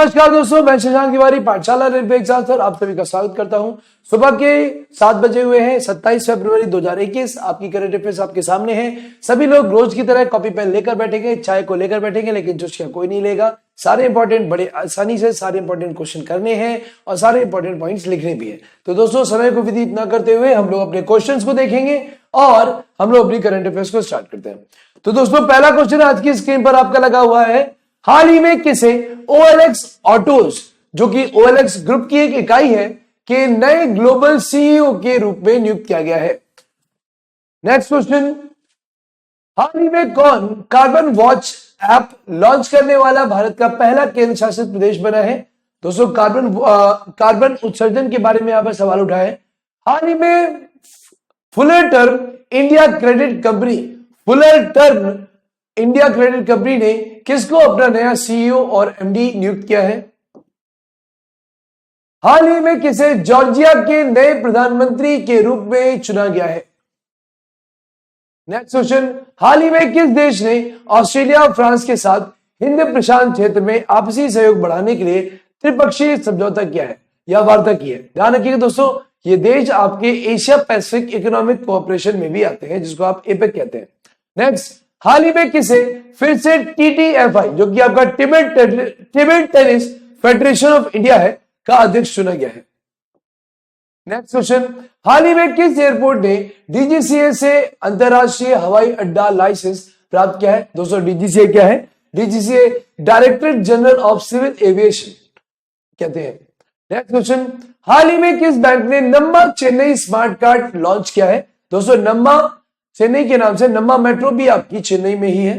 नमस्कार दोस्तों, मैं शशांक तिवारी पाठशाला निरपेक्ष सर आप सभी का स्वागत करता हूं। सुबह के 7 बजे हुए हैं 27 फरवरी 2021। आपकी करंट अफेयर्स आपके सामने है। सभी लोग रोज की तरह कॉपी पेन लेकर बैठेंगे, चाय को लेकर बैठेंगे, लेकिन चुस्किया कोई नहीं लेगा। सारे इंपॉर्टेंट बड़े आसानी से सारे इंपॉर्टेंट क्वेश्चन करने हैं और सारे इंपॉर्टेंट पॉइंट्स लिखने भी है। तो दोस्तों समय को व्यतीत न करते हुए हम लोग अपने क्वेश्चंस को देखेंगे और हम लोग अपनी करंट अफेयर्स को स्टार्ट करते हैं। तो दोस्तों पहला क्वेश्चन आज की स्क्रीन पर आपका लगा हुआ है। हाल ही में किसे OLX ऑटोज, जो कि OLX ग्रुप की एक इकाई है, के नए ग्लोबल CEO के रूप में नियुक्त किया गया है? नेक्स्ट क्वेश्चन, हाल ही में कौन कार्बन वॉच ऐप लॉन्च करने वाला भारत का पहला केंद्र शासित प्रदेश बना है? दोस्तों कार्बन उत्सर्जन के बारे में यहां पर सवाल उठा है। हाल ही में फुलरटर्न इंडिया क्रेडिट कंपनी ने किसको अपना नया CEO और MD नियुक्त किया है? हाल ही में किसे जॉर्जिया के नए प्रधानमंत्री के रूप में चुना गया है? नेक्स्ट क्वेश्चन, हाल ही में किस देश ने ऑस्ट्रेलिया और फ्रांस के साथ हिंद प्रशांत क्षेत्र में आपसी सहयोग बढ़ाने के लिए त्रिपक्षीय समझौता किया है या वार्ता की है? ध्यान रखिएगा दोस्तों, ये देश आपके एशिया पैसिफिक इकोनॉमिक कोऑपरेशन में भी आते हैं, जिसको आप एपेक कहते हैं। नेक्स्ट, हाल ही में किसे फिर से TTFI, जो कि आपका Tibet tennis federation of India है, का अध्यक्ष चुना गया है? नेक्स्ट क्वेश्चन, हाल ही में किस एयरपोर्ट ने DGCA से अंतरराष्ट्रीय हवाई अड्डा लाइसेंस प्राप्त किया है? दोस्तों DGCA क्या है? DGCA directorate general of civil aviation कहते हैं। नेक्स्ट क्वेश्चन, हाल ही में किस बैंक ने नम्मा चेन्नई स्मार्ट कार्ड लॉन्च किया है? दोस्तों नम्मा चेन्नई के नाम से नम्मा मेट्रो भी आपकी चेन्नई में ही है।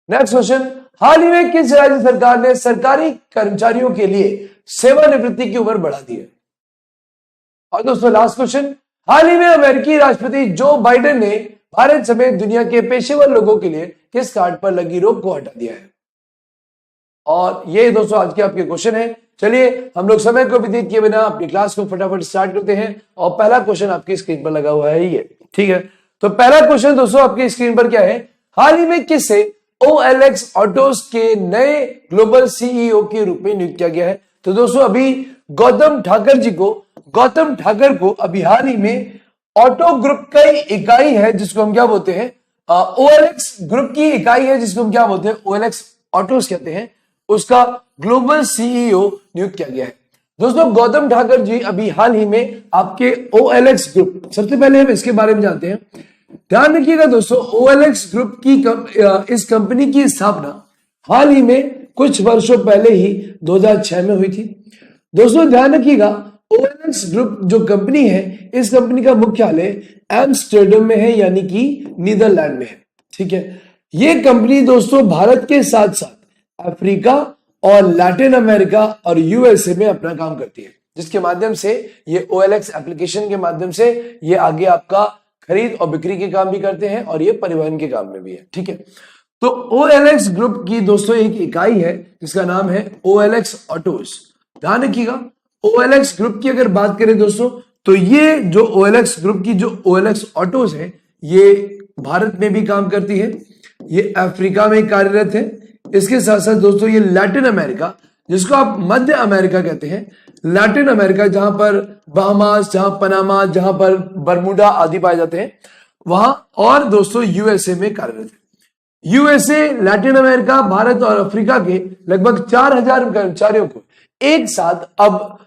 नेक्स्ट क्वेश्चन, हाल ही में किस राज्य सरकार ने सरकारी कर्मचारियों के लिए सेवानिवृत्ति की उम्र बढ़ा दी है? और दोस्तों लास्ट क्वेश्चन, हाल ही में अमेरिकी राष्ट्रपति जो बाइडेन ने भारत समेत दुनिया के पेशेवर लोगों के लिए किस कार्ड पर लगी रोक को हटा दिया है? और ये दोस्तों आज के आपके क्वेश्चन है। चलिए हम लोग समय को व्यतीत किए बिना अपनी क्लास को फटाफट स्टार्ट करते हैं। और पहला क्वेश्चन आपकी स्क्रीन पर लगा हुआ है ये, ठीक है। तो पहला क्वेश्चन दोस्तों आपकी स्क्रीन पर क्या है? हाल ही में किसे OLX ऑटोज के नए ग्लोबल CEO के रूप में नियुक्त किया गया है? तो दोस्तों अभी गौतम ठाकर को अभी हाल ही में ऑटो ग्रुप का इकाई है, जिसको हम क्या बोलते हैं, OLX ग्रुप की इकाई है, जिसको हम क्या बोलते हैं, OLX ऑटोज कहते हैं, उसका ग्लोबल CEO नियुक्त किया गया है। दोस्तों गौतम ठाकर जी अभी हाल ही में आपके OLX ग्रुप, सबसे पहले हम इसके बारे में जानते हैं। ध्यान रखिएगा दोस्तों, OLX ग्रुप की इस कंपनी की स्थापना हाल ही में कुछ वर्षों पहले ही 2006 में हुई थी। दोस्तों ध्यान रखिएगा, OLX ग्रुप जो कंपनी है, इस कंपनी का मुख्यालय एम्स्टर्डम में है, यानी कि नीदरलैंड में है, ठीक है। ये कंपनी दोस्तों भारत के साथ साथ अफ्रीका और लैटिन अमेरिका और USA में अपना काम करती है, जिसके माध्यम से ये OLX एप्लीकेशन के माध्यम से ये आगे आपका खरीद और बिक्री के काम भी करते हैं और ये परिवहन के काम में भी है, ठीक है। तो OLX ग्रुप की दोस्तों एक इकाई है जिसका नाम है OLX ऑटोज। ध्यान रखिएगा, OLX ग्रुप की अगर बात करें दोस्तों, तो ये जो OLX ग्रुप की जो OLX ऑटोज है, ये भारत में भी काम करती है, ये अफ्रीका में कार्यरत है। इसके साथ साथ दोस्तों ये लैटिन अमेरिका, जिसको आप मध्य अमेरिका कहते हैं, लैटिन अमेरिका जहां पर बहामास, जहां पनामा, जहां पर बरमुडा आदि पाए जाते हैं, वहां, और दोस्तों USA में कार्यरत है। USA, लैटिन अमेरिका, भारत और अफ्रीका के लगभग 4000 कर्मचारियों को एक साथ अब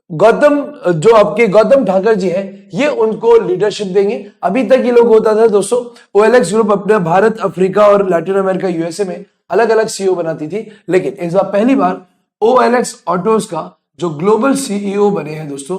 जो आपके गौतम ठाकर जी हैं, ये उनको लीडरशिप देंगे। अभी तक ये लोग होता था दोस्तों, OLX ग्रुप अपने भारत, अफ्रीका और लैटिन अमेरिका, USA में अलग अलग CEO बनाती थी, लेकिन इस बार पहली बार OLX ऑटोज का जो ग्लोबल CEO बने हैं दोस्तों,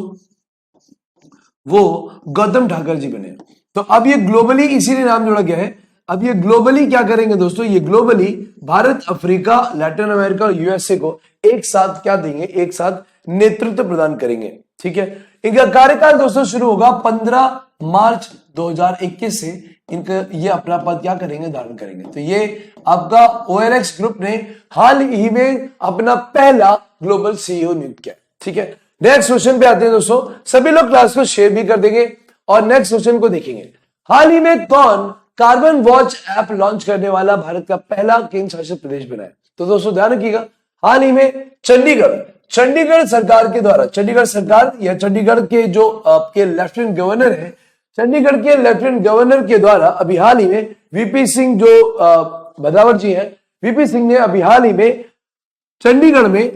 वो गौतम ठाकर जी बने। तो अब ये ग्लोबली इसीलिए नाम जोड़ा गया है। अब ये ग्लोबली क्या करेंगे दोस्तों, ये globally Bharat, Africa, Latin America और USA को एक साथ क्या देंगे, एक साथ नेतृत्व प्रदान करेंगे, ठीक है। इनका कार्यकाल दोस्तों शुरू होगा 15 मार्च 2021 से। इनका ये अपना पद क्या करेंगे, धारण करेंगे। तो ये आपका OLX ग्रुप ने हाल ही में अपना पहला ग्लोबल CEO नियुक्त किया, ठीक है। नेक्स्ट क्वेश्चन पे आते हैं दोस्तों, सभी लोग क्लास को शेयर भी कर देंगे और नेक्स्ट क्वेश्चन को देखेंगे। हाल ही में कौन कार्बन वॉच ऐप लॉन्च करने वाला भारत का पहला केंद्र शासित प्रदेश बना है? तो दोस्तों ध्यान रखिएगा, हाल ही में चंडीगढ़ सरकार के द्वारा, चंडीगढ़ सरकार या चंडीगढ़ के जो आपके लेफ्टिनेंट गवर्नर है, चंडीगढ़ के लेफ्टिनेंट गवर्नर के द्वारा अभी हाल ही में वीपी सिंह जो बदावर जी हैं, वीपी सिंह ने अभी हाल ही में चंडीगढ़ में,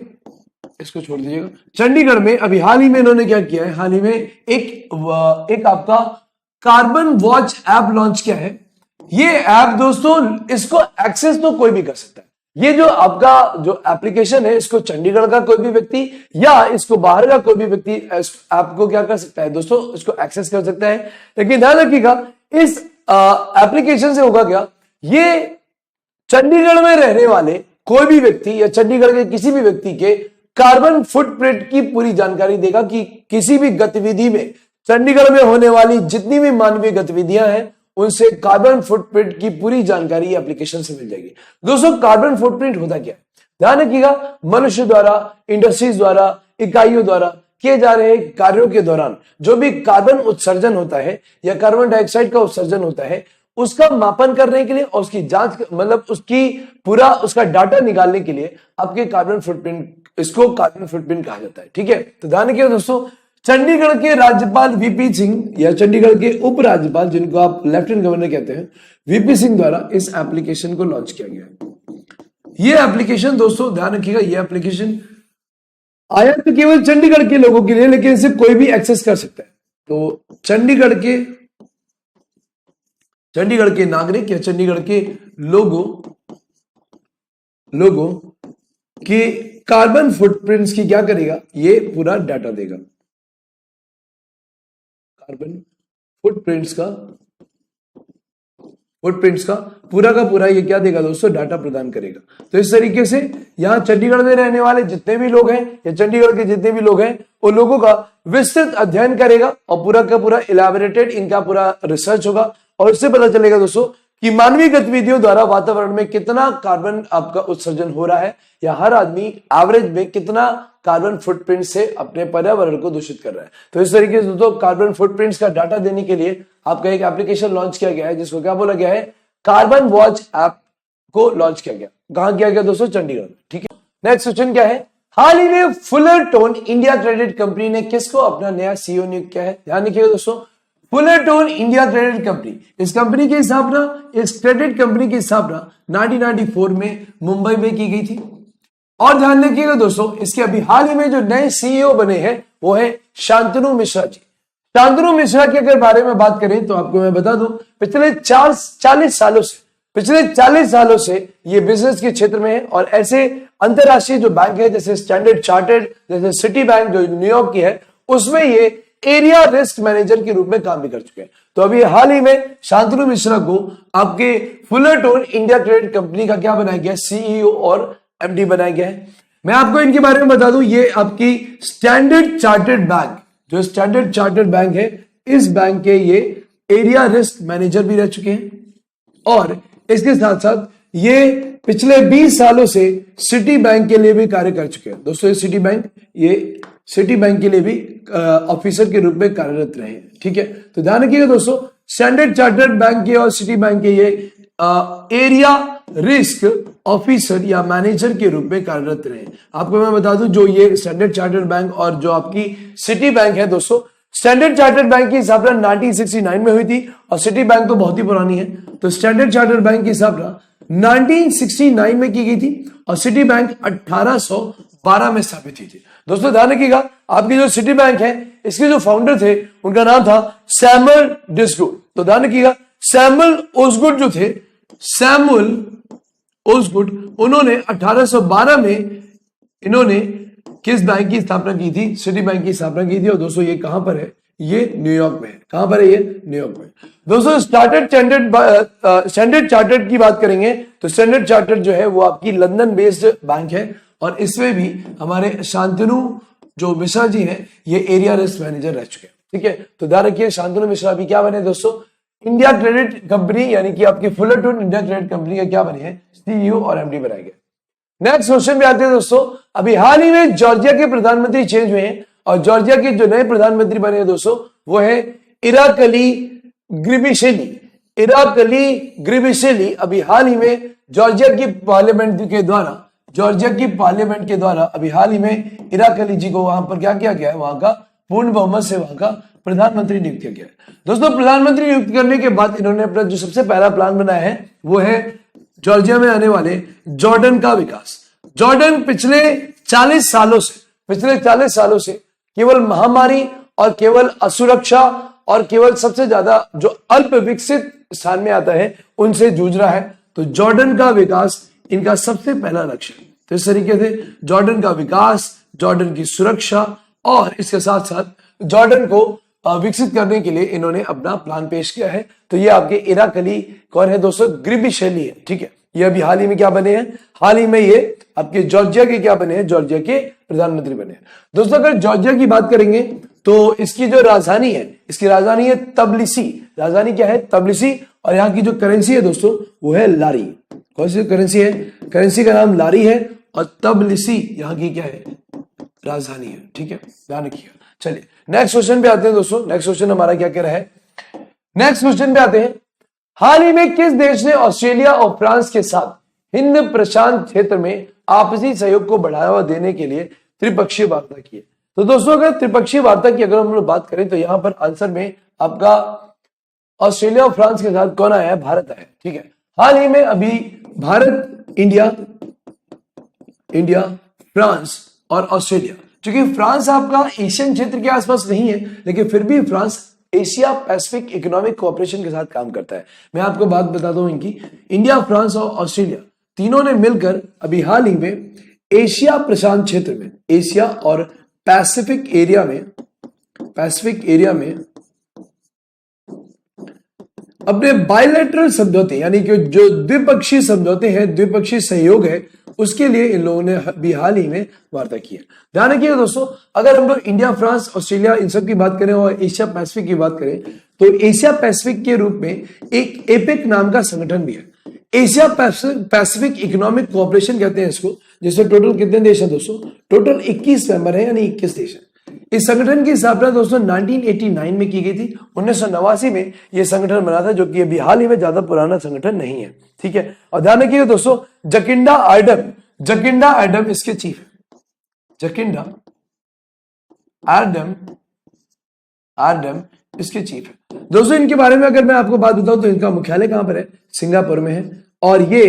इसको छोड़ दीजिएगा, चंडीगढ़ में अभी हाल ही में इन्होंने क्या किया है, हाल ही में एक आपका कार्बन वॉच ऐप लॉन्च किया है। ये ऐप दोस्तों, इसको एक्सेस तो कोई भी कर सकता है। ये जो आपका जो एप्लीकेशन है, इसको चंडीगढ़ का कोई भी व्यक्ति या इसको बाहर का कोई भी व्यक्ति इस ऐप को क्या कर सकता है दोस्तों, इसको एक्सेस कर सकता है। लेकिन ध्यान रखिएगा, इस एप्लीकेशन से होगा क्या, ये चंडीगढ़ में रहने वाले कोई भी व्यक्ति या चंडीगढ़ के किसी भी व्यक्ति के कार्बन फुटप्रिंट की पूरी जानकारी देगा कि किसी भी गतिविधि में, चंडीगढ़ में होने वाली जितनी भी मानवीय गतिविधियां हैं, उनसे कार्बन फुटप्रिंट की पूरी जानकारी एप्लीकेशन से मिल जाएगी। दोस्तों, कार्बन फुटप्रिंट होता क्या है, ध्यान रखिएगा, मनुष्य द्वारा, इंडस्ट्रीज द्वारा, इकाइयों द्वारा किए जा रहे कार्यों के दौरान जो भी कार्बन उत्सर्जन होता है या कार्बन डाइऑक्साइड का उत्सर्जन होता है, उसका मापन करने के लिए और उसकी जांच, मतलब उसकी पूरा उसका डाटा निकालने के लिए आपके कार्बन फुटप्रिंट, इसको कार्बन फुटप्रिंट कहा जाता है। ठीक है, तो ध्यान रखिएगा दोस्तों, चंडीगढ़ के राज्यपाल वीपी सिंह या चंडीगढ़ के उपराज्यपाल, जिनको आप लेफ्टिनेंट गवर्नर कहते हैं, वीपी सिंह द्वारा इस एप्लीकेशन को लॉन्च किया गया है। ये एप्लीकेशन दोस्तों ध्यान रखिएगा, ये एप्लीकेशन आया तो केवल चंडीगढ़ के लोगों के लिए, लेकिन इसे कोई भी एक्सेस कर सकता है। तो चंडीगढ़ के नागरिक या चंडीगढ़ के लोगों के कार्बन फुटप्रिंट्स की क्या करेगा, ये पूरा डाटा देगा। कार्बन फुटप्रिंट्स का पूरा का पूरा ये क्या देगा दोस्तों, डाटा प्रदान करेगा। तो इस तरीके से यहां चंडीगढ़ में रहने वाले जितने भी लोग हैं या चंडीगढ़ के जितने भी लोग हैं, उन लोगों का विस्तृत अध्ययन करेगा और पूरा का पूरा इलैबोरेटेड इनका पूरा रिसर्च होगा और इससे पता चलेगा दोस्तों कि मानवीय गतिविधियों द्वारा वातावरण में कितना कार्बन आपका उत्सर्जन हो रहा है या हर आदमी एवरेज में कितना कार्बन फुटप्रिंट से अपने पर्यावरण को दूषित कर रहा है। तो इस तरीके से दोस्तों कार्बन फुटप्रिंट्स का डाटा देने के लिए आपका एक एप्लीकेशन लॉन्च किया गया है, जिसको क्या बोला गया है, कार्बन वॉच ऐप को लॉन्च किया गया। कहां किया गया दोस्तों, चंडीगढ़ में। ठीक है, नेक्स्ट क्वेश्चन क्या है, हाल ही में फुलरटोन इंडिया क्रेडिट कंपनी ने किसको अपना नया सीईओ नियुक्त किया है। ध्यान रखिएगा दोस्तों, फुलरटोन इंडिया क्रेडिट कंपनी, इस कंपनी की स्थापना, इस क्रेडिट कंपनी की स्थापना 1994 में मुंबई में की गई थी। और ध्यान रखिएगा दोस्तों, इसके अभी हाल ही में जो नए सीईओ बने हैं वो है शांतनु मिश्रा जी। शांतनु मिश्रा के अगर बारे में बात करें तो आपको मैं बता दूं, पिछले 40 सालों से ये बिजनेस के क्षेत्र में है और ऐसे अंतरराष्ट्रीय जो बैंक है जैसे स्टैंडर्ड चार्टर्ड, जैसे सिटी बैंक जो न्यूयॉर्क की है, उसमें ये एरिया रिस्क मैनेजर के रूप में काम भी कर चुके हैं। तो अभी हाल ही में शांतनु मिश्रा को आपके फुलरटोन इंडिया क्रेडिट कंपनी का क्या बनाया गया, सीईओ और एमडी बनाया गया है। मैं आपको इनके बारे में बता दूं, ये आपकी स्टैंडर्ड चार्टर्ड बैंक, जो स्टैंडर्ड चार्टर्ड बैंक है, इस बैंक के ये एरिया रिस्क मैनेजर भी रह चुके हैं और इसके साथ साथ ये पिछले 20 सालों से सिटी बैंक के लिए भी कार्य कर चुके हैं। दोस्तों ये सिटी बैंक के लिए भी ऑफिसर के रूप में कार्यरत रहे हैं। ठीक है, तो ध्यान रखिएगा दोस्तों, स्टैंडर्ड चार्टर्ड बैंक के और सिटी बैंक के ये एरिया रिस्क ऑफिसर या मैनेजर के रूप में कार्यरत रहे। आपको मैं बता दूं, जो ये स्टैंडर्ड चार्टर्ड बैंक और जो आपकी सिटी बैंक है दोस्तों, स्टैंडर्ड चार्टर्ड बैंक की स्थापना 1969 में हुई थी और सिटी बैंक तो बहुत ही पुरानी है। तो स्टैंडर्ड चार्टर्ड बैंक की स्थापना 1969 में की गई थी और सिटी बैंक 1812 में स्थापित हुई थी। दोस्तों ध्यान रखिएगा, आपकी जो सिटी बैंक है, इसके जो फाउंडर थे उनका नाम था सैमुअल डिसगुड। तो ध्यान रखिएगा, सैमुअल ओसगुड जो थे, सैमुअल ओसगुड, उन्होंने 1812 में इन्होंने किस बैंक की स्थापना की थी, सिटी बैंक की स्थापना की थी। और दोस्तों ये कहां पर है, ये न्यूयॉर्क में है। कहां पर है ये, न्यूयॉर्क में। दोस्तों स्टैंडर्ड चार्टर्ड की बात करेंगे तो स्टैंडर्ड चार्टर्ड जो है वो आपकी लंदन बेस्ड बैंक है और इसमें भी हमारे शांतनु जो मिश्रा जी हैं, ये एरिया रिस्क मैनेजर रह चुके हैं। ठीक है, तो ध्यान रखिए, शांतनु मिश्रा भी क्या बने दोस्तों, इंडिया क्रेडिट कंपनी यानी कि आपकी फुलरटोन इंडिया क्रेडिट कंपनी का क्या बने हैं, सीईओ और एमडी बनाए गए। नेक्स्ट क्वेश्चन पे आते हैं दोस्तों, अभी हाल ही में जॉर्जिया के प्रधानमंत्री चेंज हुए हैं और जॉर्जिया के जो नए प्रधानमंत्री बने हैं दोस्तों वो है इराकली ग्रिबिशेली। अभी हाल ही में जॉर्जिया की पार्लियामेंट के द्वारा जॉर्जिया की पार्लियामेंट के द्वारा अभी हाल ही में इराक अली जी को वहां पर क्या किया गया है, वहां का पूर्ण बहुमत से वहां का प्रधानमंत्री नियुक्त किया गया है। दोस्तों प्रधानमंत्री नियुक्त करने के बाद इन्होंने अपना जो सबसे पहला प्लान बनाया है वो है जॉर्जिया में आने वाले जॉर्डन का विकास। जॉर्डन पिछले 40 सालों से केवल महामारी और केवल असुरक्षा और केवल सबसे ज्यादा जो अल्प विकसित स्थान में आता है उनसे जूझ रहा है। तो जॉर्डन का विकास इनका सबसे पहला लक्ष्य है। तो इस तरीके से जॉर्डन का विकास, जॉर्डन की सुरक्षा और इसके साथ साथ जॉर्डन को विकसित करने के लिए इन्होंने अपना प्लान पेश किया है। तो ये आपके इराक अली कौन है दोस्तों, ग्रिबिशेली है, ठीक है। ये अभी हाल ही में क्या बने हैं, हाल ही में ये आपके जॉर्जिया के क्या बने हैं, जॉर्जिया के प्रधानमंत्री बने हैं। दोस्तों अगर जॉर्जिया की बात करेंगे तो इसकी जो राजधानी है, इसकी राजधानी है तबलिसी। राजधानी क्या है, तबलिसी। और यहाँ की जो करेंसी है दोस्तों वो है लारी। कौन सी करेंसी है, करेंसी का नाम लारी है और तबलिसी यहाँ की क्या है, राजधानी है, ठीक है, ध्यान रखिएगा। चलिए नेक्स्ट क्वेश्चन पे आते हैं दोस्तों। नेक्स्ट क्वेश्चन हमारा क्या कह रहा है, नेक्स्ट क्वेश्चन पे आते हैं। हाल ही में किस देश ने ऑस्ट्रेलिया और फ्रांस के साथ हिंद प्रशांत क्षेत्र में आपसी सहयोग को बढ़ावा देने के लिए त्रिपक्षीय वार्ता की है? तो दोस्तों अगर त्रिपक्षीय वार्ता की अगर हम लोग बात करें तो यहां पर आंसर में आपका ऑस्ट्रेलिया और फ्रांस के साथ कौन आया है, भारत आया है, ठीक है। हाल ही में अभी भारत, इंडिया, फ्रांस और ऑस्ट्रेलिया, क्योंकि फ्रांस आपका एशियन क्षेत्र के आसपास नहीं है लेकिन फिर भी France Asia Pacific economic cooperation के साथ काम करता है। मैं आपको बात बताता हूं इनकी, इंडिया, फ्रांस और ऑस्ट्रेलिया तीनों ने मिलकर अभी हाल ही में एशिया प्रशांत क्षेत्र में, एशिया और पैसिफिक एरिया में अपने बायलैटरल समझौते यानी कि जो द्विपक्षीय समझौते हैं, द्विपक्षीय सहयोग है, उसके लिए इन लोगों ने भी हाल ही में वार्ता की है। ध्यान रखिएगा दोस्तों, अगर हम लोग इंडिया, फ्रांस, ऑस्ट्रेलिया इन सब की बात करें और एशिया पैसिफिक की बात करें तो एशिया पैसिफिक के रूप में एक एपेक नाम का संगठन भी है। एशिया पैसिफिक इकोनॉमिक कोऑपरेशन कहते हैं इसको, जिसमें टोटल कितने देश हैं दोस्तों, टोटल 21 मेंबर है, यानी 21 देश है। इस संगठन की स्थापना दोस्तों 1989 में की गई थी। 1989 में यह संगठन बना था, जो कि अभी हाल ही में ज्यादा पुराना संगठन नहीं है, ठीक है। और ध्यान रखिएगा दोस्तों, जकिंडा आर्डम इसके चीफ है। जकिंडा आर्डम इसके चीफ है। दोस्तों इनके बारे में अगर मैं आपको बात बताऊं तो इनका मुख्यालय कहां पर है, सिंगापुर में है। और ये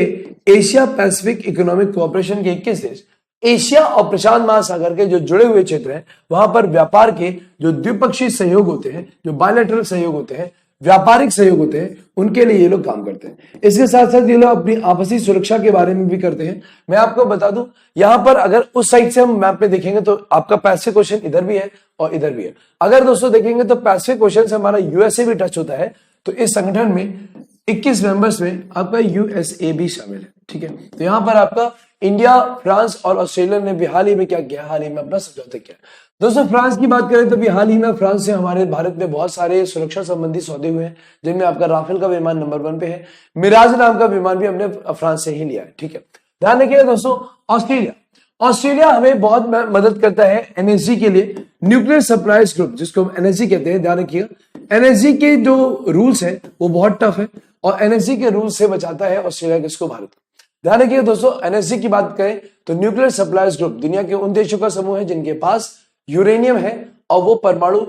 एशिया पैसिफिक इकोनॉमिक कोऑपरेशन के 21 देश, एशिया और प्रशांत महासागर के जो जुड़े हुए क्षेत्र हैं वहां पर व्यापार के जो द्विपक्षीय सहयोग होते हैं, जो बायलैटरल सहयोग होते हैं, व्यापारिक सहयोग होते हैं, उनके लिए ये लोग काम करते हैं। इसके साथ साथ ये लोग अपनी आपसी सुरक्षा के बारे में भी करते हैं। मैं आपको बता दूं, यहां पर अगर उस साइड से हम मैप पे देखेंगे तो आपका पैसिफिक ओशन इधर भी है और इधर भी है। अगर दोस्तों देखेंगे तो पैसिफिक ओशन से हमारा यूएसए भी टच होता है। तो इस संगठन में 21 मेंबर्स में आपका यूएसए भी शामिल है, ठीक है। तो यहां पर आपका इंडिया, फ्रांस और ऑस्ट्रेलिया ने भी हाल ही में क्या किया, हाल ही में अपना समझौता किया। दोस्तों फ्रांस की बात करें तो भी हाल ही में फ्रांस से हमारे भारत में बहुत सारे सुरक्षा संबंधी सौदे हुए हैं, जिनमें आपका राफेल का विमान नंबर 1 पे है। मिराज नाम का विमान भी हमने फ्रांस से ही लिया है, ठीक है। ध्यान रखिएगा दोस्तों, ऑस्ट्रेलिया हमें बहुत मदद करता है एनएसजी के लिए, न्यूक्लियर सप्लायर्स ग्रुप, जिसको हम एनएसजी कहते हैं। ध्यान रखिएगा, एनएसजी के जो रूल्स है वो बहुत टफ है और एनएसजी के रूल से बचाता है ऑस्ट्रेलिया किसको, भारत। ध्यान रखिएगा दोस्तों, एनएसजी की बात करें तो न्यूक्लियर सप्लायर्स ग्रुप दुनिया के उन देशों का समूह है जिनके पास यूरेनियम है और वो परमाणु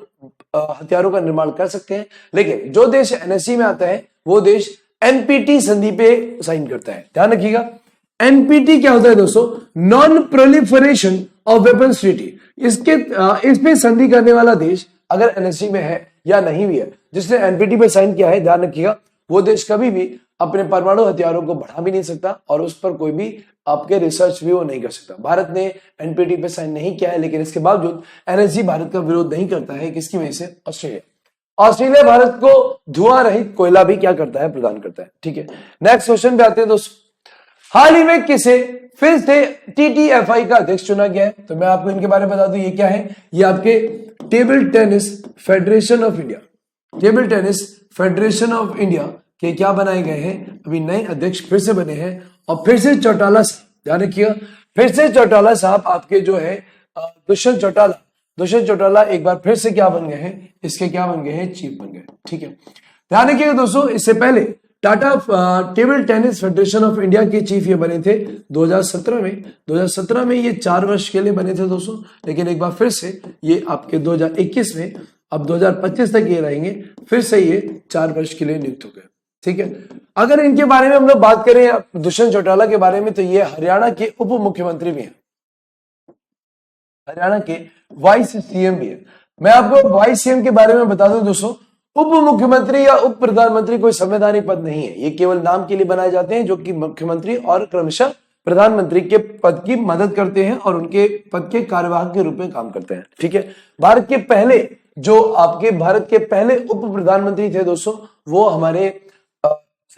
हथियारों का निर्माण कर सकते हैं। लेकिन जो देश एनएसजी में आता है वो देश एनपीटी संधि पे साइन करता है। ध्यान रखिएगा, एनपीटी क्या होता है दोस्तों, non proliferation of weapons treaty. इसमें संधि करने वाला देश अगर एनएसजी में है या नहीं भी है, जिसने एनपीटी पे साइन किया है, ध्यान रखिएगा, वो देश कभी भी अपने परमाणु हथियारों को बढ़ा भी नहीं सकता और उस पर कोई भी आपके रिसर्च भी वो नहीं कर सकता। भारत ने एनपीटी पे साइन नहीं किया है, लेकिन इसके बावजूद एनएसजी भारत का विरोध नहीं करता है। किसकी वजह से, ऑस्ट्रेलिया भारत को धुआं रहित कोयला भी क्या करता है, प्रदान करता है, ठीक है। नेक्स्ट क्वेश्चन पे आते हैं दोस्तों, हाल ही में किसे फिर से टीटीएफआई का अध्यक्ष चुना गया है? तो मैं आपको इनके बारे में बता दूं, ये क्या है, ये आपके table tennis federation of India, table tennis federation of India के क्या बनाए गए हैं, अभी नए अध्यक्ष फिर से बने हैं। और फिर से चौटाला साहब, ध्यान रखिएगा, फिर से चौटाला साहब आपके जो है दुष्यंत चौटाला एक बार फिर से क्या बन गए हैं, इसके क्या बन गए हैं, चीफ बन गए, ठीक है। ध्यान रखिएगा दोस्तों, इससे पहले Tata table tennis federation of India के चीफ ये बने थे 2017 में। 2017 में ये 4 वर्ष के लिए बने थे दोस्तों, लेकिन एक बार फिर से ये आपके 2021 में, अब 2025 तक ये रहेंगे, फिर से ये 4 वर्ष के लिए नियुक्त हो गए। ठीक है, अगर इनके बारे में हम लोग बात करें दुष्यंत चौटाला के बारे में, तो ये हरियाणा के उप मुख्यमंत्री भी हैं, हरियाणा के वाइस सीएम भी है। मैं आपको वाइस सीएम के बारे में बता दूं दोस्तों, उप मुख्यमंत्री या उप प्रधानमंत्री कोई संवैधानिक पद नहीं है, ये केवल नाम के लिए बनाए जाते हैं, जो कि मुख्यमंत्री और क्रमशः प्रधानमंत्री के पद की मदद करते हैं और उनके पद के कार्यवाहक के रूप में काम करते हैं। ठीक है, भारत के पहले उप प्रधानमंत्री थे दोस्तों, वो हमारे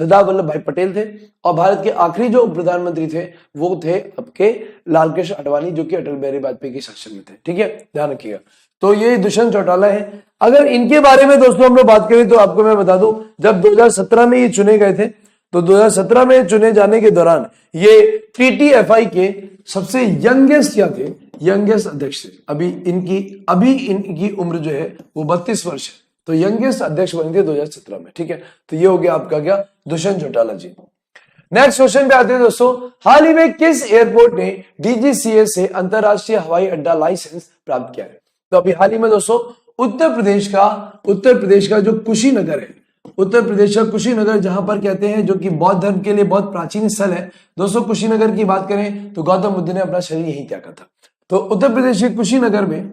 सरदार वल्लभ भाई पटेल थे, और भारत के आखिरी जो उप प्रधानमंत्री थे वो थे आपके लाल कृष्ण आडवाणी, जो कि अटल बिहारी वाजपेयी के शासन में थे। ठीक है, ध्यान रखिएगा। तो ये दुष्यंत चौटाला है। अगर इनके बारे में दोस्तों हम लोग बात करें तो आपको मैं बता दूं, जब 2017 में ये चुने गए थे, तो 2017 में चुने जाने के दौरान ये TTFI के सबसे यंगेस्ट क्या थे, यंगेस्ट अध्यक्ष थे। अभी इनकी उम्र जो है वो 32 वर्ष है, तो यंगेस्ट अध्यक्ष बने थे 2017 में। ठीक है, तो ये हो गया आपका क्या, दुष्यंत चौटाला जी। नेक्स्ट क्वेश्चन पे आते हैं दोस्तों, हाल ही में किस एयरपोर्ट ने DGCA से अंतरराष्ट्रीय हवाई अड्डा लाइसेंस प्राप्त किया है? तो अभी हाल ही में दोस्तों उत्तर प्रदेश का जो कुशीनगर है, उत्तर प्रदेश का कुशीनगर, जहां पर कहते हैं जो कि बौद्ध धर्म के लिए बहुत प्राचीन स्थल है दोस्तों। कुशीनगर की बात करें तो गौतम बुद्ध ने अपना शरीर यहीं त्यागा था। तो उत्तर प्रदेश के कुशीनगर में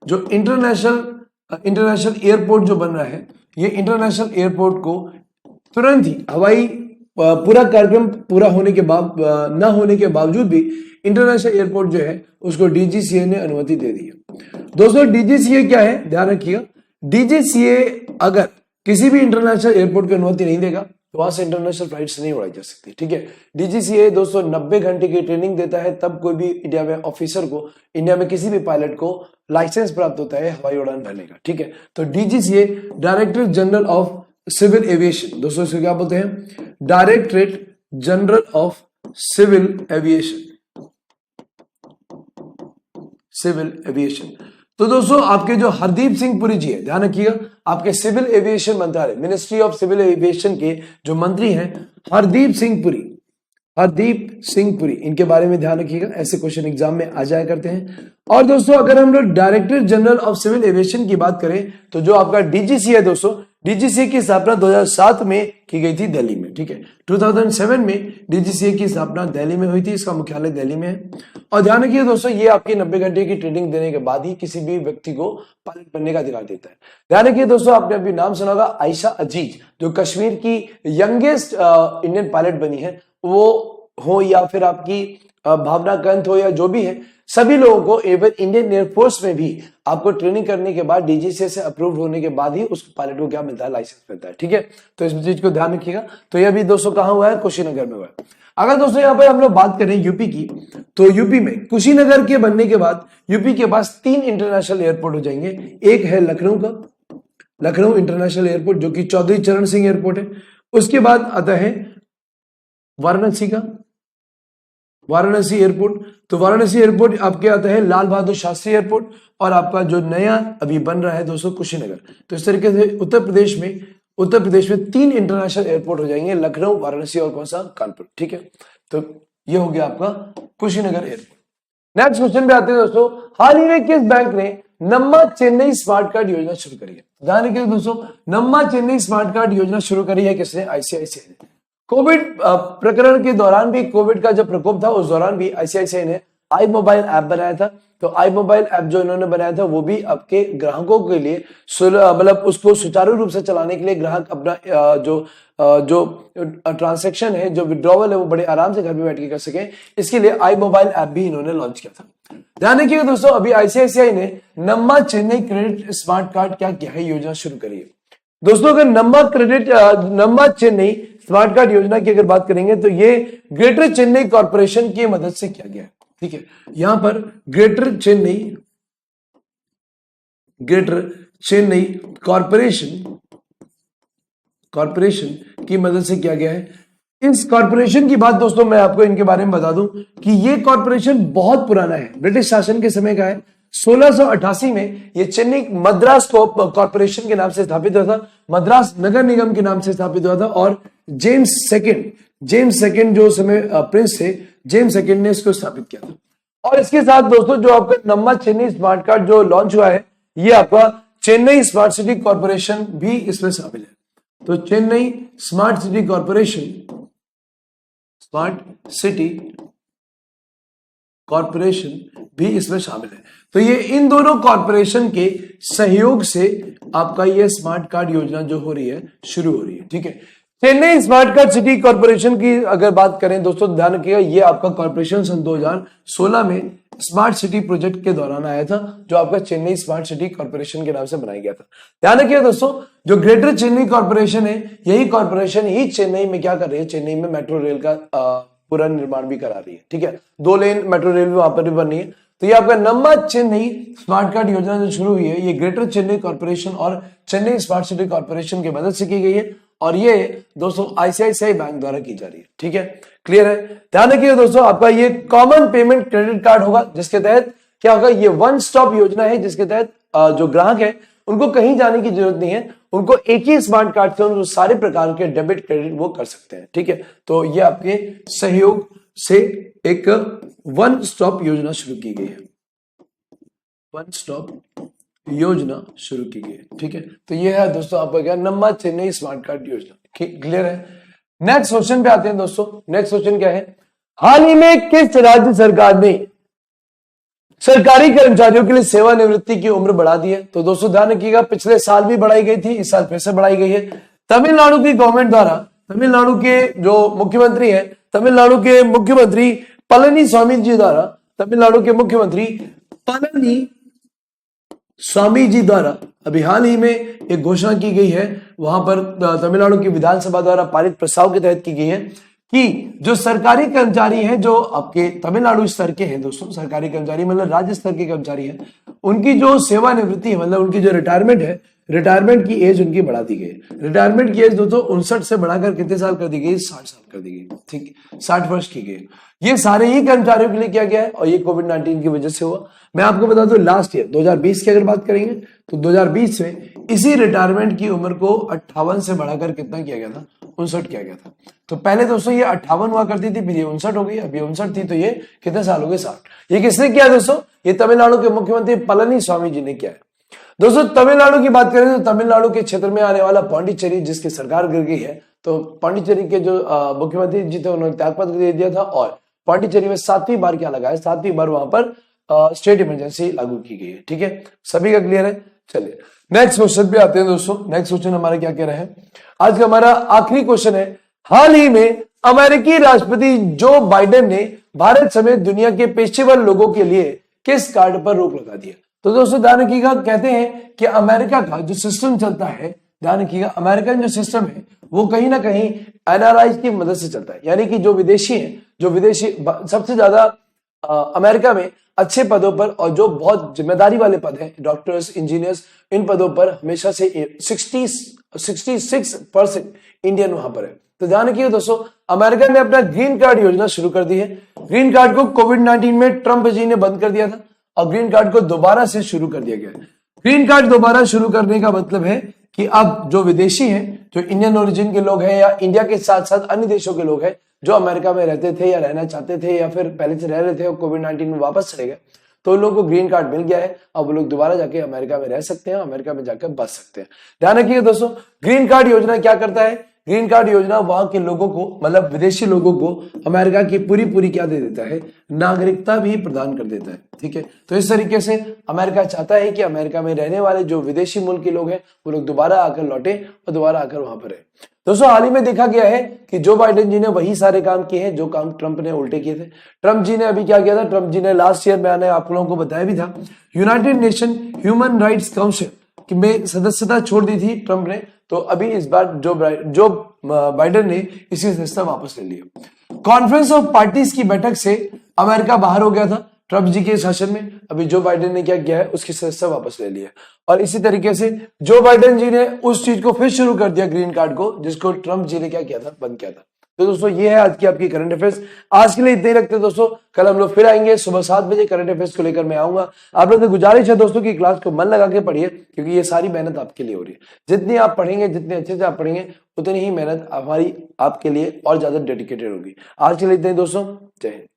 जो इंटरनेशनल एयरपोर्ट जो बन रहा है, ये इंटरनेशनल एयरपोर्ट को तुरंत ही हवाई पूरा कार्यक्रम पूरा होने के बाद न होने के बावजूद भी इंटरनेशनल एयरपोर्ट जो है उसको DGCA ने अनुमति दे दी है। दोस्तों DGCA क्या है, ध्यान रखिएगा। DGCA अगर किसी भी इंटरनेशनल एयरपोर्ट को अनुमति नहीं देगा तो वहां से इंटरनेशनल फ्लाइट्स नहीं उड़ाई जा सकती। ठीक है, DGCA दोस्तों 90 घंटे की ट्रेनिंग देता है, तब कोई भी इंडिया में ऑफिसर को, इंडिया में किसी भी पायलट को लाइसेंस प्राप्त होता है हवाई उड़ान भरने का। ठीक है, तो DGCA director general of civil aviation, दोस्तों इसको क्या बोलते हैं, directorate general of civil aviation. तो दोस्तों आपके जो हरदीप सिंह पुरी जी है, ध्यान रखिएगा, आपके सिविल एविएशन मंत्रालय, मिनिस्ट्री ऑफ सिविल एविएशन के जो मंत्री हैं हरदीप सिंह पुरी, इनके बारे में ध्यान रखिएगा, ऐसे क्वेश्चन एग्जाम में आ जाया करते हैं। और दोस्तों अगर हम लोग director general of civil aviation की बात करें तो जो आपका DGCA है दोस्तों, DGCA की स्थापना 2007 में की गई थी दिल्ली में। ठीक है, 2007 में DGCA की स्थापना दिल्ली में हुई थी, इसका मुख्यालय दिल्ली में है। और ध्यान रखिए दोस्तों, ये आपकी 90 घंटे की ट्रेनिंग देने के बाद ही किसी भी व्यक्ति को पायलट बनने का अधिकार देता है। ध्यान रखिए दोस्तों, आपने अभी नाम सुना होगा आयशा अजीज, जो कश्मीर की यंगेस्ट इंडियन पायलट बनी है, वो हो या फिर आपकी भावना कंत हो या जो भी है, सभी लोगों को एवं इंडियन एयरफोर्स में भी आपको ट्रेनिंग करने के बाद DGCA से अप्रूव होने के बाद ही उस पायलट को क्या मिलता है, लाइसेंस मिलता है। ठीक है, तो इस चीज को ध्यान रखिएगा। तो यह भी दोस्तों कहां हुआ है, कुशीनगर में हुआ है। अगर दोस्तों यहाँ पर हम लोग बात करें यूपी की, तो यूपी में कुशीनगर के बनने के बाद यूपी के पास 3 इंटरनेशनल एयरपोर्ट हो जाएंगे। एक है लखनऊ इंटरनेशनल एयरपोर्ट, जो कि चौधरी चरण सिंह एयरपोर्ट है। उसके बाद आता है वाराणसी एयरपोर्ट, तो वाराणसी एयरपोर्ट आपके आता है लाल बहादुर शास्त्री एयरपोर्ट, और आपका जो नया अभी बन रहा है दोस्तों कुशीनगर। तो इस तरीके से उत्तर प्रदेश में 3 इंटरनेशनल एयरपोर्ट हो जाएंगे, लखनऊ, वाराणसी और कौन सा, कानपुर। ठीक है, तो ये हो गया आपका कुशीनगर एयरपोर्ट। नेक्स्ट क्वेश्चन पे आते हैं दोस्तों, हाल ही में किस बैंक ने नम्मा चेन्नई स्मार्ट कार्ड योजना शुरू करी है? ध्यान रखिए दोस्तों, नम्मा चेन्नई स्मार्ट कार्ड योजना शुरू करी है किसने, ICICI ने। कोविड प्रकरण के दौरान भी, कोविड का जब प्रकोप था उस दौरान भी ICICI ने आई मोबाइल ऐप बनाया था। तो आई मोबाइल ऐप जो इन्होंने बनाया था वो भी आपके ग्राहकों के लिए मतलब उसको सुचारू रूप से चलाने के लिए, ग्राहक अपना जो ट्रांजैक्शन है, जो विड्रॉवल है, वो बड़े आराम से घर में बैठ के कर सके, इसके लिए आई मोबाइल ऐप भी इन्होंने लॉन्च किया था। ध्यान रखिएगा दोस्तों, अभी ICICI ने नम्मा चेन्नई क्रेडिट स्मार्ट कार्ड क्या किया है, योजना शुरू करी है। दोस्तों अगर नम्मा चेन्नई स्मार्ट कार्ड योजना की अगर बात करेंगे तो ये ग्रेटर चेन्नई कॉर्पोरेशन की मदद से किया गया है। ठीक है, यहां पर ग्रेटर चेन्नई कॉर्पोरेशन की मदद से किया गया है। इस कॉर्पोरेशन की बात दोस्तों मैं आपको इनके बारे में बता दूं कि ये कॉर्पोरेशन बहुत पुराना है, ब्रिटिश शासन के समय का है। 1688 में ये चेन्नई मद्रास कॉर्पोरेशन के नाम से स्थापित हुआ था, मद्रास नगर निगम के नाम से स्थापित हुआ था। और जेम्स सेकंड जो समय प्रिंस थे, जेम्स सेकंड ने इसको स्थापित किया था। और इसके साथ दोस्तों जो आपका नंबर चेन्नई स्मार्ट कार्ड जो लॉन्च हुआ है, ये आपका चेन्नई स्मार्ट सिटी कॉर्पोरेशन भी इसमें शामिल है। तो चेन्नई स्मार्ट सिटी कॉर्पोरेशन भी इसमें शामिल है। तो ये इन दोनों कॉर्पोरेशन के सहयोग से आपका ये स्मार्ट कार्ड योजना जो हो रही है, शुरू हो रही है। ठीक है, Chennai smart card city corporation की अगर बात करें दोस्तों, ध्यान रखिएगा, ये आपका कॉर्पोरेशन सन 2016 में स्मार्ट सिटी प्रोजेक्ट के दौरान आया था, जो आपका चेन्नई स्मार्ट सिटी कॉर्पोरेशन के नाम से बनाया गया था। ध्यान रखिएगा दोस्तों, जो ग्रेटर चेन्नई कॉर्पोरेशन है, यही कॉर्पोरेशन ही चेन्नई में क्या कर रही है, चेन्नई में मेट्रो रेल का पूरा निर्माण भी करा रही है। ठीक है, 2 लेन मेट्रो रेल भी वहां पर भी बन रही है। तो ये आपका नंबर चेन्नई स्मार्ट कार्ड योजना जो शुरू हुई है, ये ग्रेटर चेन्नई कॉर्पोरेशन और चेन्नई स्मार्ट सिटी कॉर्पोरेशन की मदद से की गई है। और ये दोस्तों आईसीआईसीआई बैंक द्वारा की जा रही है। ठीक है, क्लियर है। ध्यान रखिएगा दोस्तों, आपका ये कॉमन पेमेंट क्रेडिट कार्ड होगा, जिसके तहत क्या होगा, ये वन स्टॉप योजना है, जिसके तहत जो ग्राहक है उनको कहीं जाने की जरूरत नहीं है, उनको एक ही स्मार्ट कार्ड से उनको सारे प्रकार के डेबिट क्रेडिट वो कर सकते हैं। ठीक है, तो ये आपके सहयोग से एक वन स्टॉप योजना शुरू की गई है, वन स्टॉप योजना शुरू की गई है। ठीक है, तो ये है दोस्तों आपका क्या, नंबर चेन्नई स्मार्ट कार्ड योजना। क्लियर है। नेक्स्ट क्वेश्चन पे आते हैं दोस्तों। नेक्स्ट क्वेश्चन क्या है, हाल ही में किस राज्य सरकार ने सरकारी कर्मचारियों के लिए सेवानिवृत्ति की उम्र बढ़ा दी है? तो दोस्तों ध्यान रखिएगा, पिछले साल भी बढ़ाई गई थी, इस साल फिर से बढ़ाई गई है। तमिलनाडु की गवर्नमेंट द्वारा, तमिलनाडु के जो मुख्यमंत्री है, तमिलनाडु के मुख्यमंत्री पलनी स्वामी जी द्वारा, तमिलनाडु के मुख्यमंत्री पलनी स्वामी जी द्वारा अभी हाल ही में एक घोषणा की गई है, वहां पर तमिलनाडु की विधानसभा द्वारा पारित प्रस्ताव के तहत की गई है कि जो सरकारी कर्मचारी हैं, जो आपके तमिलनाडु स्तर के हैं दोस्तों, सरकारी कर्मचारी मतलब राज्य स्तर के कर्मचारी हैं, उनकी जो सेवानिवृत्ति है, मतलब उनकी जो रिटायरमेंट है, रिटायरमेंट की एज उनकी बढ़ा दी गई। रिटायरमेंट की एज दोस्तों 59 से बढ़ाकर कितने साल कर दी गई, 60 साल कर दी गई। ठीक, 60 वर्ष की गई। ये सारे ही कर्मचारियों के लिए किया गया है, और ये कोविड-19 की वजह से हुआ। मैं आपको बता दूं, लास्ट ईयर 2020 की अगर बात करेंगे तो 2020 में इसी रिटायरमेंट की उम्र को 58 से बढ़ाकर कितना किया गया था, 59 किया गया था। तो पहले दोस्तों ये 58 हुआ करती थी, फिर ये 59 हो गई, अभी 59 थी, तो ये कितने साल हो गए, 60। ये किसने किया दोस्तों, ये तमिलनाडु के मुख्यमंत्री पलनी स्वामी जी ने किया है। दोस्तों तमिलनाडु की बात करें तो तमिलनाडु के क्षेत्र में आने वाला पौंडीचेरी, जिसकी सरकार गिर गई है, तो पौंडीचेरी के जो मुख्यमंत्री जी थे उन्होंने त्यागपत्र दे दिया था, और पौंडीचेरी में 7वीं बार क्या लगा है, 7वीं बार वहां पर स्टेट इमरजेंसी लागू की गई है। ठीक है, सभी का क्लियर है। चलिए नेक्स्ट क्वेश्चन पे आते हैं दोस्तों। नेक्स्ट क्वेश्चन हमारा क्या कह रहा है, आज का हमारा आखिरी क्वेश्चन है, हाल ही में अमेरिकी राष्ट्रपति जो बाइडेन ने भारत समेत दुनिया के पेशेवर लोगों के लिए किस कार्ड पर रोक लगा दिया? तो दोस्तों ध्यान रखिएगा, कहते हैं कि अमेरिका का जो सिस्टम चलता है, ध्यान रखिएगा, अमेरिकन जो सिस्टम है वो कहीं ना कहीं एनआरआई की मदद से चलता है। यानी कि जो विदेशी हैं, जो विदेशी सबसे ज्यादा अमेरिका में अच्छे पदों पर और जो बहुत जिम्मेदारी वाले पद हैं, डॉक्टर्स, इंजीनियर्स, इन पदों पर हमेशा से 66% इंडियन वहां पर है। तो ध्यान रखिए दोस्तों, अमेरिका ने अपना ग्रीन कार्ड योजना शुरू कर दी है। ग्रीन कार्ड को कोविड-19 में ट्रंप जी ने बंद कर दिया था, और ग्रीन कार्ड को दोबारा से शुरू कर दिया गया है। ग्रीन कार्ड दोबारा शुरू करने का मतलब है कि अब जो विदेशी हैं, जो इंडियन ओरिजिन के लोग हैं, या इंडिया के साथ साथ अन्य देशों के लोग हैं जो अमेरिका में रहते थे या रहना चाहते थे, या फिर पहले से रह रहे थे और कोविड-19 में वापस चले गए, तो उन लोगों को ग्रीन कार्ड मिल गया है। अब वो लोग दोबारा जाके अमेरिका में रह सकते हैं, अमेरिका में जाकर बस सकते हैं। ध्यान रखिए दोस्तों, ग्रीन कार्ड योजना क्या करता है, ग्रीन कार्ड योजना वहां के लोगों को, मतलब विदेशी लोगों को अमेरिका की पूरी क्या दे देता है, नागरिकता भी प्रदान कर देता है। ठीक है, तो इस तरीके से अमेरिका चाहता है कि अमेरिका में रहने वाले जो विदेशी मुल्क के लोग हैं वो लोग दोबारा आकर लौटे और दोबारा आकर वहां पर रहे। दोस्तों हाल ही में देखा गया है कि जो बाइडेन जी ने वही सारे काम किए हैं जो काम ट्रंप ने उल्टे किए थे। ट्रंप जी ने अभी क्या किया था, ट्रंप जी ने लास्ट ईयर मैंने आप लोगों को बताया भी था, United nation human rights council में सदस्यता छोड़ दी थी ट्रंप ने। तो अभी इस बार जो बाइडेन ने इसी सदस्यता वापस ले लिया। कॉन्फ्रेंस ऑफ पार्टीज की बैठक से अमेरिका बाहर हो गया था ट्रंप जी के शासन में। अभी जो बाइडेन ने क्या किया है, उसकी सदस्यता वापस ले लिया, और इसी तरीके से जो बाइडेन जी ने उस चीज को फिर शुरू कर दिया, ग्रीन कार्ड को, जिसको ट्रंप जी ने क्या किया था, बंद किया था। तो दोस्तों ये है आज की आपकी करंट अफेयर्स। आज के लिए इतने ही रखते हैं दोस्तों, कल हम लोग फिर आएंगे सुबह 7 बजे करंट अफेयर्स को लेकर मैं आऊंगा। आप लोगों से गुजारिश है दोस्तों की क्लास को मन लगा के पढ़िए, क्योंकि ये सारी मेहनत आपके लिए हो रही है। जितनी आप पढ़ेंगे, जितने अच्छे से आप पढ़ेंगे, उतनी ही मेहनत हमारी आपके लिए और ज्यादा डेडिकेटेड होगी। आज के लिए इतने ही दोस्तों, जय हिंद।